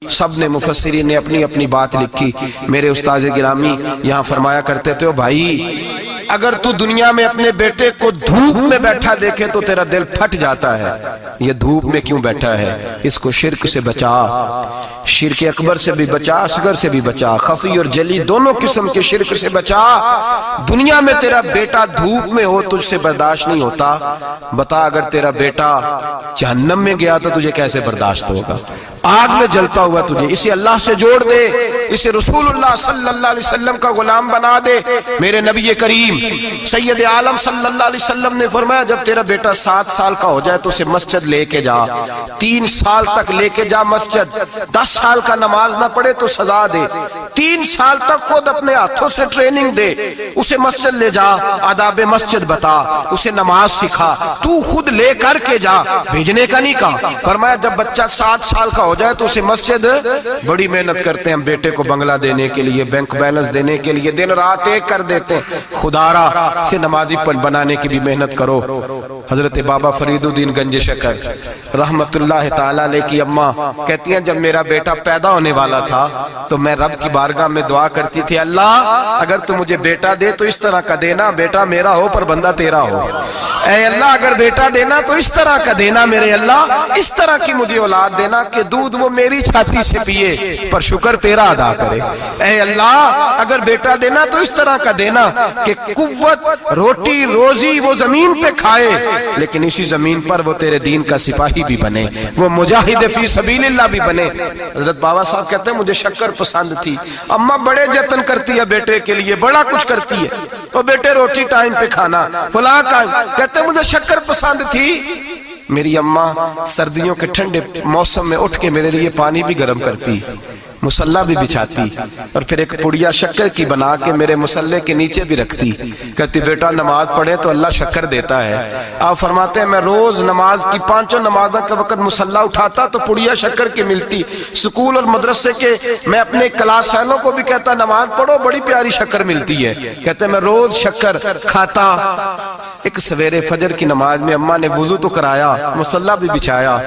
سب نے مفسرین نے اپنی اپنی بات لکھی۔ میرے استاذ گرامی یہاں فرمایا کرتے تھے، بھائی اگر تو دنیا میں اپنے بیٹے کو دھوپ میں بیٹھا دیکھے تو تیرا دل پھٹ جاتا ہے، یہ دھوپ میں کیوں بیٹھا ہے؟ اس کو شرک سے بچا، شرک اکبر سے بھی بچا، اصغر سے بھی بچا، خفی اور جلی دونوں قسم کے شرک سے بچا۔ دنیا میں تیرا بیٹا دھوپ میں ہو تجھ سے برداشت نہیں ہوتا، بتا اگر تیرا بیٹا جہنم میں گیا تو تجھے کیسے برداشت ہوگا؟ آگ میں جلتا ہوا تجھے، اسے اللہ سے جوڑ دے، اسے رسول اللہ صلی اللہ علیہ وسلم کا غلام بنا دے۔ میرے نبی کریم سید عالم صلی اللہ علیہ وسلم نے فرمایا جب تیرا بیٹا 7 سال کا ہو جائے تو اسے مسجد لے کے جا، 3 سال تک لے کے جا مسجد، 10 سال کا نماز نہ پڑھے تو سزا دے، 3 سال تک خود اپنے ہاتھوں سے ٹریننگ دے، اسے مسجد لے جا، آداب مسجد بتا، اسے نماز سکھا، تو خود لے کر کے جا، بھیجنے کا نہیں کہا۔ فرمایا جب بچہ 7 سال کا ہو جائے تو اسے مسجد، بڑی محنت کرتے ہیں ہم بیٹے کو بنگلہ دینے کے لیے، بینک بیلنس دینے کے لیے، دن رات ایک کر دیتے ہیں، خدا را سے نمازی بنانے کی بھی محنت کرو۔ حضرت بابا فرید الدین گنج شکر رحمت اللہ تعالیٰ علیہ کی اماں کہتی ہیں جب میرا بیٹا پیدا ہونے والا تھا تو میں رب کی بارگاہ میں دعا کرتی تھی، اللہ اگر تو مجھے بیٹا دے تو اس طرح کا دینا بیٹا میرا ہو پر بندہ تیرا ہو، اے اللہ اگر بیٹا دینا تو اس طرح کا دینا، میرے اللہ اس طرح کی مجھے اولاد دینا کہ دودھ وہ میری چھاتی سے پیے پر شکر تیرا ادا کرے، اے اللہ اگر بیٹا دینا تو اس طرح کا دینا کہ قوت روٹی روزی وہ زمین پہ کھائے لیکن اسی زمین پر وہ تیرے دین کا سپاہی بھی بنے، وہ مجاہد فی سبیل اللہ بھی بنے۔ حضرت بابا صاحب کہتے ہیں مجھے شکر پسند تھی، اماں بڑے جتن کرتی ہے بیٹے کے لیے، بڑا کچھ کرتی ہے، تو بیٹے روٹی ٹائم پہ کھانا فلاں ٹائم، کہتے ہیں مجھے شکر پسند تھی۔ میری اماں سردیوں کے ٹھنڈے موسم میں اٹھ کے میرے لیے پانی بھی گرم کرتی، مسلح بھی بچھاتی اور پھر ایک پڑیا شکر کی بنا کے میرے مسلح کے نیچے بھی رکھتی، کہتی بیٹا نماز پڑھے تو اللہ شکر دیتا ہے۔ آپ فرماتے ہیں میں روز نماز کی 5 نمازوں کے وقت مسلح اٹھاتا تو پڑیا شکر کی ملتی، سکول اور مدرسے کے میں اپنے کلاس فیلوں کو بھی کہتا نماز پڑھو بڑی پیاری شکر ملتی ہے، کہتے ہیں میں روز شکر کھاتا۔ ایک سویرے فجر کی نماز میں اماں نے وضو تو کرایا، مسلح بھی بچھایا،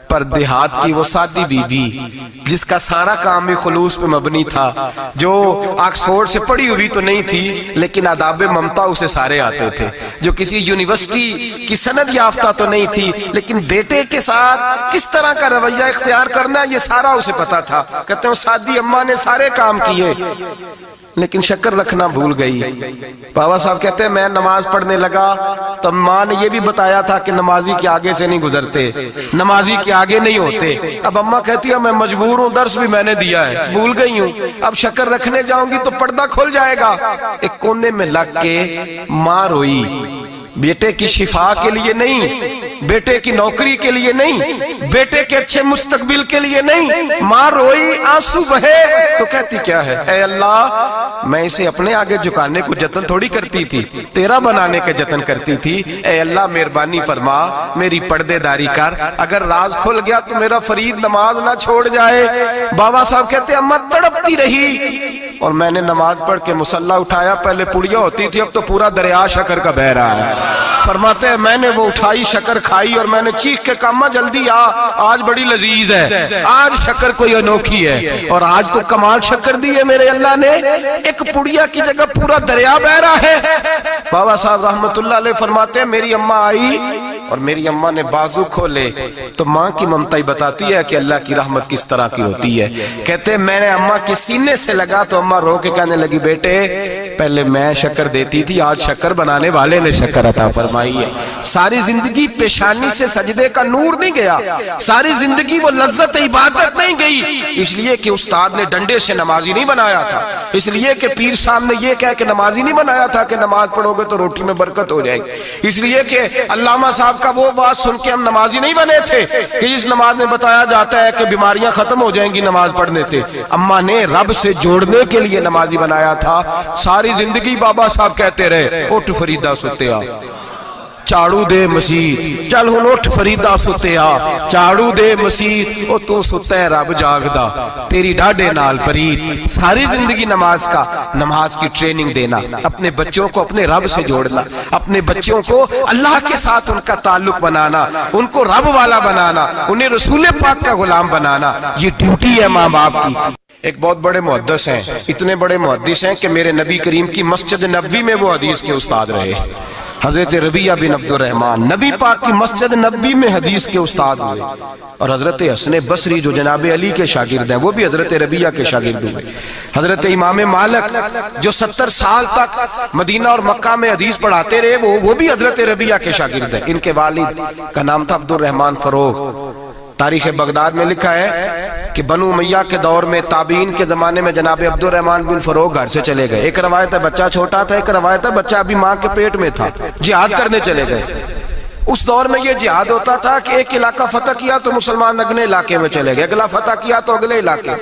پر دیہات کی وہ سادی بی بی جس کا سارا کام بھی خلوص پہ مبنی تھا، جو آکسفورڈ سے پڑھی ہوئی تو نہیں تھی لیکن آداب ممتا اسے سارے آتے تھے، جو کسی یونیورسٹی کی سند یافتہ تو نہیں تھی لیکن بیٹے کے ساتھ کس طرح کا رویہ اختیار کرنا ہے یہ سارا اسے پتا تھا۔ کہتے ہیں سادی اماں نے سارے کام کیے لیکن شکر رکھنا بھول گئی۔ بابا صاحب کہتے ہیں میں نماز پڑھنے لگا تو ماں نے یہ بھی بتایا تھا کہ نمازی کے آگے سے نہیں گزرتے، نمازی کے آگے نہیں ہوتے۔ اب اماں کہتی ہے میں مجبور ہوں، درس بھی میں نے دیا ہے، بھول گئی ہوں، اب شکر رکھنے جاؤں گی تو پردہ کھل جائے گا۔ ایک کونے میں لگ کے ماں روئی، بیٹے کی شفا کے لیے نہیں، بیٹے کی نوکری کے لیے نہیں، بیٹے کے اچھے مستقبل کے لیے نہیں، ماں روئی آنسو بہے تو کہتی کیا ہے، اے اللہ میں اسے اپنے آگے جھکانے کو جتن تھوڑی کرتی تھی، تیرا بنانے کے جتن کرتی تھی، اے اللہ مہربانی فرما میری پردے داری کر، اگر راز کھل گیا تو میرا فرید نماز نہ چھوڑ جائے۔ بابا صاحب کہتے ہیں اماں تڑپتی رہی اور میں نے نماز پڑھ کے مسلح اٹھایا، پہلے پڑیا ہوتی تھی اب تو پورا دریا شکر کا بہ رہا ہے۔ فرماتے ہیں میں نے وہ اٹھائی شکر کھائی اور میں نے چیخ کے کہا اماں جلدی آج بڑی لذیذ ہے، آج شکر کوئی انوکھی ہے، اور آج تو کمال شکر دی ہے میرے اللہ نے، ایک پڑیا کی جگہ پورا دریا بہ رہا ہے۔ بابا صاحب رحمت اللہ علیہ فرماتے ہیں میری اماں آئی اور میری اماں نے بازو کھولے تو ماں کی ممتا ہی بتاتی ہے کہ اللہ کی رحمت کس طرح کی ہوتی ہے۔ کہتے ہیں میں نے اماں کے سینے سے لگا تو اماں رو کے کہنے لگی بیٹے پہلے میں شکر دیتی تھی، آج شکر بنانے والے نے شکر عطا فرمائی ہے۔ ساری زندگی پیشانی سے سجدے کا نور نہیں گیا، ساری زندگی وہ لذت عبادت نہیں گئی، اس لیے کہ استاد نے ڈنڈے سے نمازی نہیں بنایا تھا، اس لیے کہ پیر صاحب نے یہ کہہ کہ نمازی نہیں بنایا تھا کہ نماز پڑھو گے تو روٹی میں برکت ہو جائے گی، اس لیے کہ علامہ صاحب کا وہ بات سن کے ہم نمازی نہیں بنے تھے کہ جس نماز میں بتایا جاتا ہے کہ بیماریاں ختم ہو جائیں گی نماز پڑھنے سے، اماں نے رب سے جوڑنے کے لیے نمازی بنایا تھا۔ ساری زندگی بابا صاحب کہتے رہے اٹھ فریدہ ستیا، ਝਾੜੂ ਦੇ ਮਸੀਤ, ਚੱਲ ਹੁਣ ਉੱਠ ਫਰੀਦਾ ਸੁੱਤਿਆ, ਝਾੜੂ ਦੇ ਮਸੀਤ, ਉਹ ਤੂੰ ਸੁੱਤਾ है रब जागदा, तेरी डाढ़े नाल परीत। सारी जिंदगी नमाज का, नमाज की ट्रेनिंग देना, अपने बच्चों को अपने रब से जोड़ना, अपने बच्चों को अल्लाह के साथ उनका ताल्लुक बनाना, उनको रब वाला बनाना, उन्हें रसूल पाक का गुलाम बनाना, ये ड्यूटी है माँ बाप की। एक बहुत बड़े मुहद्दिस हैं, इतने बड़े मुहद्दिस हैं कि मेरे नबी करीम की मस्जिद नबवी में वो हदीस के उस्ताद रहे। हजरत रबिया बिन अब्दुर रहमान नबी पाक की मस्जिद नबवी में हदीस के उस्ताद हुए, और हजरत हसन बसरी जो जनाब अली के शागिर्द हैं वो भी हजरत रबिया के शागिर्द हुए। हजरत इमाम मालिक जो 70 साल तक मदीना और मक्का में हदीस पढ़ाते रहे वो भी हजरत रबिया के शागिर्द हैं। इनके वालिद का नाम था अब्दुर रहमान फरोग। तारीख बगदाद में लिखा है कि बनु उमैया के दौर में ताबीन के जमाने में जनाब अब्दुर रहमान बिन फरोग घर से चले गए। एक रवायत है बच्चा छोटा था, एक रवायत है बच्चा अभी माँ के पेट में था, जिहाद करने चले गए। उस दौर में ये जिहाद होता था कि एक इलाका फतह किया तो मुसलमान अगले इलाके में चले गए, अगला फतह किया तो अगले इलाके,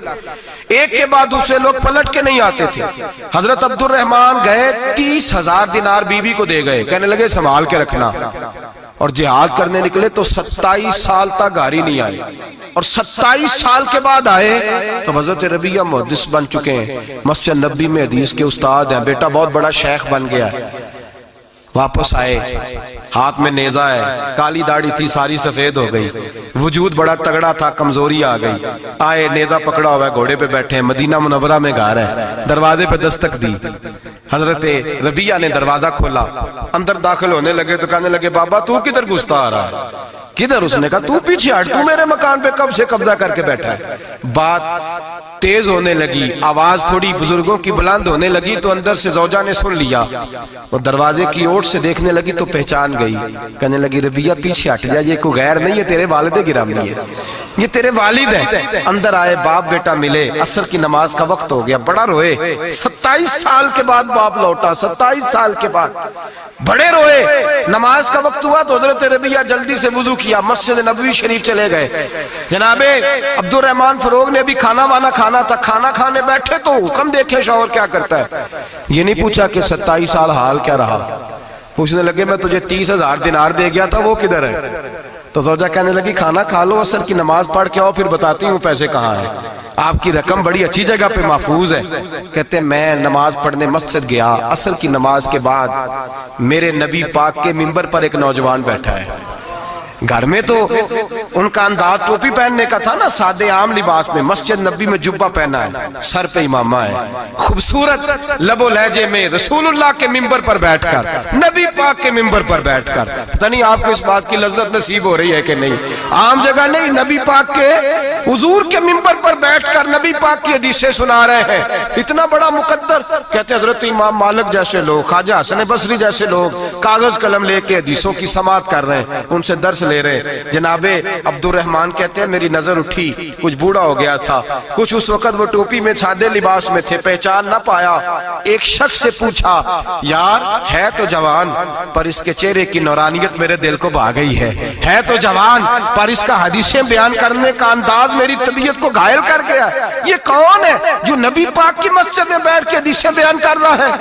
एक के बाद दूसरे लोग पलट के नहीं आते थे। हजरत अब्दुर रहमान गए, 30,000 दिनार बीवी को दे गए, कहने लगे संभाल के रखना, और जिहाद करने निकले तो 27 साल तक घर ही नहीं आए, और 27 साल के बाद आए तो हजरत रबिया मुहद्दिस बन चुके हैं, मस्जिद नबी में हदीस के उस्ताद हैं, बेटा बहुत बड़ा शेख बन गया है। वापस आए, हाथ में नेजा है, काली दाढ़ी थी सारी सफेद हो गई, वजूद बड़ा तगड़ा था, कमजोरी आ गई। आए, नेजा पकड़ा हुआ है, घोड़े पे बैठे हैं, मदीना मुनव्वरा में घर है, दरवाजे पे दस्तक दी, हजरत रबिया ने दरवाजा खोला, अंदर दाखिल होने लगे तो कहने लगे बाबा तू किधर घुसता आ रहा है, किधर? उसने कहा तू पीछे हट, तू मेरे मकान पे कब से कब्जा करके बैठा है। बात तेज होने लगी, आवाज थोड़ी बुजुर्गों की बुलंद होने लगी तो अंदर से जौजा ने सुन लिया, वो दरवाजे की ओर से देखने लगी तो पहचान गई, कहने लगी रबिया पीछे हट जा, ये कोई गैर नहीं है, तेरे वालिद गिरामी है, ये तेरे वालिद है। अंदर आए, बाप बेटा मिले, असर की नमाज का वक्त हो गया, बड़ा रोए, 27 साल के बाद बाप लौटा, 27 साल के बाद बड़े रोए। नमाज का वक्त हुआ तो हजरत रबिया जल्दी से वुजू किया, मस्जिद नबवी शरीफ चले गए। जनाबे अब्दुर रहमान फरोग ने भी खाना वाना खाना था, खाना खाने बैठे तो हुक्म देखे शौहर क्या करता है, ये नहीं पूछा कि 27 साल हाल क्या रहा, पूछने लगे मैं तुझे 30,000 दिनार दे गया था वो किधर है? तो ज़ौजा कहने लगी खाना खा लो, असर की नमाज पढ़ के आओ, फिर बताती हूँ पैसे कहाँ हैं, आपकी रकम बड़ी अच्छी जगह पे महफूज है। कहते मैं नमाज पढ़ने मस्जिद गया, असर की नमाज के बाद मेरे नबी पाक के मिंबर पर एक नौजवान बैठा है। घर में तो उनका अंदाज टोपी पहनने का था ना, सादे आम लिबास में, मस्जिद नबी में जुब्बा पहना है, सर पे इमामा है, खूबसूरत लबो लहजे में रसूलुल्लाह के मिंबर पर बैठकर, नबी पाक के मिंबर पर बैठकर, पता नहीं आपको इस बात की लज्जत नसीब हो रही है कि नहीं, आम जगह नहीं, नबी पाक के हुजूर के मिंबर पर बैठकर नबी पाक की हदीसें सुना रहे हैं, इतना बड़ा मुकद्दर। कहते हजरत इमाम मालिक जैसे लोग, ख्वाजा हसन बसरी जैसे लोग कागज कलम लेके हदीसों की समाअत कर रहे हैं, उनसे दर्स ले रहे। जनाबे अब्दुर रहमान कहते हैं मेरी नजर उठी, कुछ बूढ़ा हो गया था, कुछ उस वक्त वो टोपी में सादे लिबास में थे, पहचान ना पाया। एक शख्स से पूछा यार है तो जवान पर इसके चेहरे की नौरानियत मेरे दिल को भा गई है तो जवान पर इसका हदीसें बयान करने का अंदाज मेरी तबीयत को घायल कर गया, ये कौन है जो नबी पाक की मस्जिद में बैठ के हदीसें बयान कर रहा है?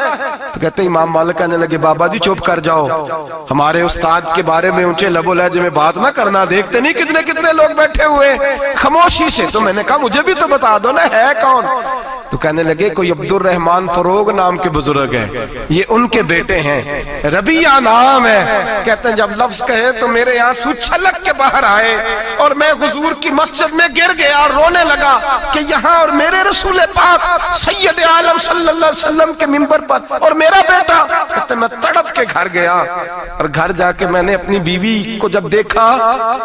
तो कहते इमाम मालिक कहने लगे बाबा जी चुप कर जाओ, हमारे उस्ताद के बारे में ऊंचे लबो लहजे में बात ना करना, देखते नहीं कितने कितने लोग बैठे हुए खामोशी से। तो मैंने कहा मुझे भी तो बता दो ना है कौन? तो कहने लगे कोई अब्दुर रहमान फरोग नाम के बुजुर्ग हैं, ये उनके बेटे हैं, रबिया नाम है। कहते हैं जब लफ्ज कहे तो मेरे आंसू छलक के बाहर आए और मैं हुजूर की मस्जिद में गिर गया और रोने लगा कि यहाँ और मेरे रसूल पाक सैयद आलम सल्लल्लाहु अलैहि वसल्लम के मिंबर पर और मेरा बेटा। कहते मैं तड़प के घर गया और घर जाके मैंने अपनी बीवी को जब देखा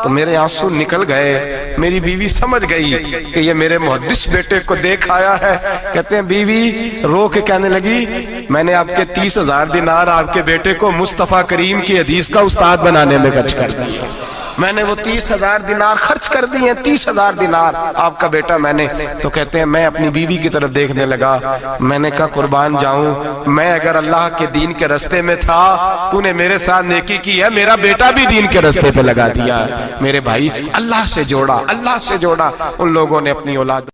तो मेरे आंसू निकल गए। मेरी बीवी समझ गई कि ये मेरे मुहद्दिस बेटे को देख आया है। कहते हैं बीवी रो के कहने लगी मैंने आपके 30,000 दिनार आपके बेटे को मुस्तफा करीम की हदीस का उस्ताद बनाने में खर्च कर दिए, मैंने वो 30,000 दिनार खर्च कर दिए, 30,000 दिनार आपका बेटा मैंने। तो कहते हैं मैं अपनी बीवी की तरफ देखने लगा, मैंने कहा कुर्बान जाऊं, मैं अगर अल्लाह के दीन के रास्ते में था तूने मेरे साथ नेकी की है, मेरा बेटा भी दीन के रास्ते पे लगा दिया। मेरे भाई अल्लाह से जोड़ा, अल्लाह से जोड़ा। उन लोगों ने अपनी औलाद